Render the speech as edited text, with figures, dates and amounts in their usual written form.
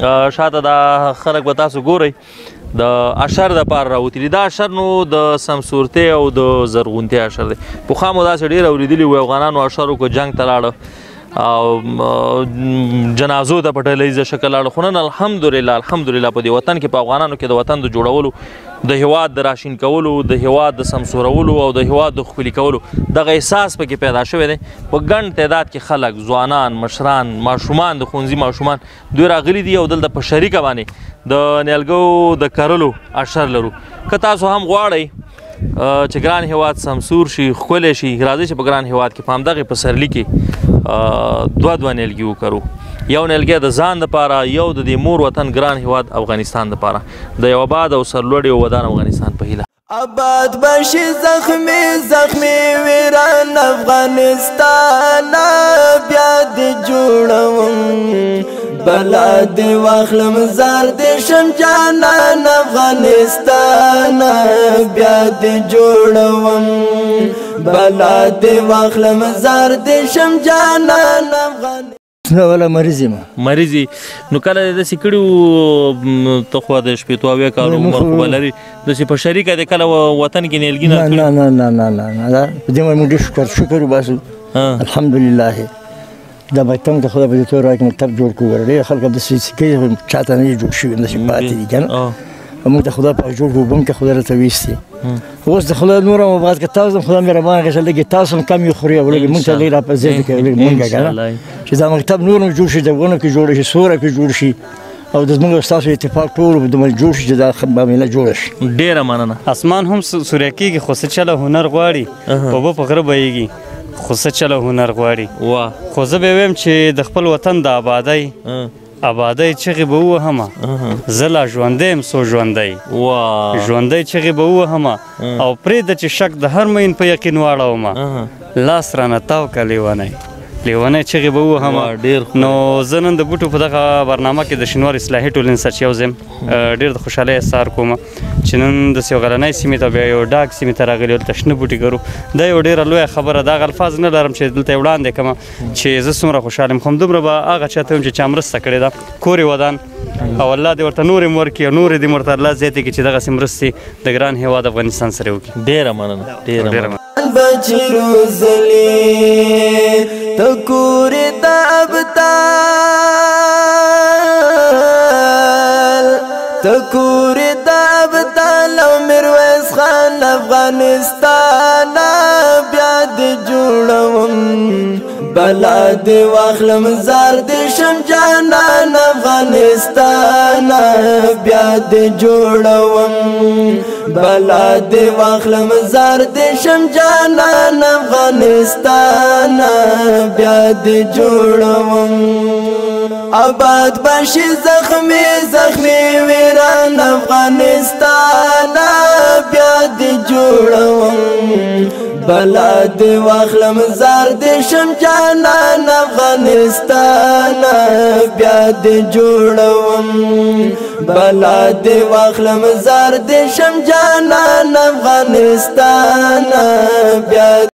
شاته دا خلک به تاسو ګورئ د اشر دپاره راوتلي دا اشر نو د سمسورتۍ او د زرغونتۍ اشر دی پخوا مو داسې ډېر اورېدلي وو افغانانو اشر وکړو جنګ ته لاړه او جنازو ته په ډله ییزه شکل لاړه خو نن الحمدلله په دې وطن کې په افغانانو کې د وطن د جوړولو د هیواد د راشین کولو د هیواد د سمسورولو او د هیواد د ښکلي کولو دغه احساس پکې پیدا شوی دی په ګڼ تعداد کې خلک ځوانان مشران ماشومان د ښوونځي ماشومان دوی راغلي دي او دلته په شریکه باندې د نیالګیو د کرلو اشر لرو که تاسو هم غواړئ چې ګران هیواد سمسور شي ښکلی شي راځئ چې په ګران هیواد کې په همدغې پسرلي کې دوه نیالګي وکرو یو نیالګی د ځان دپاره یو د دې مور وطن ګران هیواد افغانستان دپاره د یو آباد او سرلوړي او ودان افغانستان په هیله آباد باشي زخمی ویران افغانستان بیا دې جوړوم بلا دې واخلم زار دې شم جانان افغانستان بیا دې جوړوم بلا دې واخلم زار دې شم جانان افغانستان ولا مریض یم مریض نو کله داسې کړي وو ته خو د شپېتو اویا کالو عمر خو به لري داسې په شریکه دې کله وطن کې نیالګي نه کړي نه په دې باندې موږ ډېر شکر وباسو الحمدلله دا به تم ته خدای په دې توګه راکړي مکتب جوړ کړو ډېر خلک همداسې کوي چاته نه جوړ شوي همداسې پاتې دي که نه موږ ته خدای پاک جوړ کړو بم که خدای راته ویستي اوس د خدای نور هم وباد که تاسو هم خدای مهربانه کړي چې لږې تاسو هم کم یې خوري او لږې موږ ته لږ راپه زیاته کوي لږ مونږ که نه چې دا مکتب نور هم جوړ شي د ونو کې جوړ شي سوره کې جوړ شي او د زموږ ستاسو اتفاق ټول دومره جوړ شي چې دا معامله جوړه شي ډېره مننه اسمان هم سوری کېږي خو څه چله هنر غواړي اوبه په غره بهیږي خو څه چله هنر غواړي خو زه به ویم چې د خپل وطن د آبادۍ چغې به ووهمه زه لا ژوندی یم څو ژوندی چغې به ووهمه او پرېږده چې شک د هر مین په یقین واړومه لاس رانه تاو که لیونی چغې به ووهمه نو زه نن د بوټو په دغه برنامه کې د شینوار اصلاحي ټولنې سرچ یو ځم ډېر د خوشحالۍ احسار کوم چې نن داسې یو غرنۍ سیمې ته بیا یو ډاک سیمې ته راغلي دلته شنه بوټي ګرو دا یو ډېره لویه خبره دغه الفاظ نه لرم چې دلته یې وړاندې کړمه چې زه څومره خوشحاله یم خو همدومره به هغه چا ته ویم چې چا مرسته کړې ده کور یې ودان او الله دې ورته نورې هم ورکړي او نورې دې ورته الله زیاتې کړي چې دغسې مرستې د ګران هېواد افغانستان سره وکړي ډېره مننه بچی روزلی تکوری دا ابتال او میرویس خان افغانستان بیا دې جوړوم بلا دې واخلم زار دې شم جانان افغانستان بیا دې جوړوم بلا دې واخلم زار دې شم جانان افغانستان بیا دې جوړوم آباد باشي زخمی ویران افغانستان بیا دې جوړوم بلا دې واخلم زار دې شم جانان افغانستان بیا دې جوړوم بلا دې واخلم زار دې شم جانان افغانستان بیا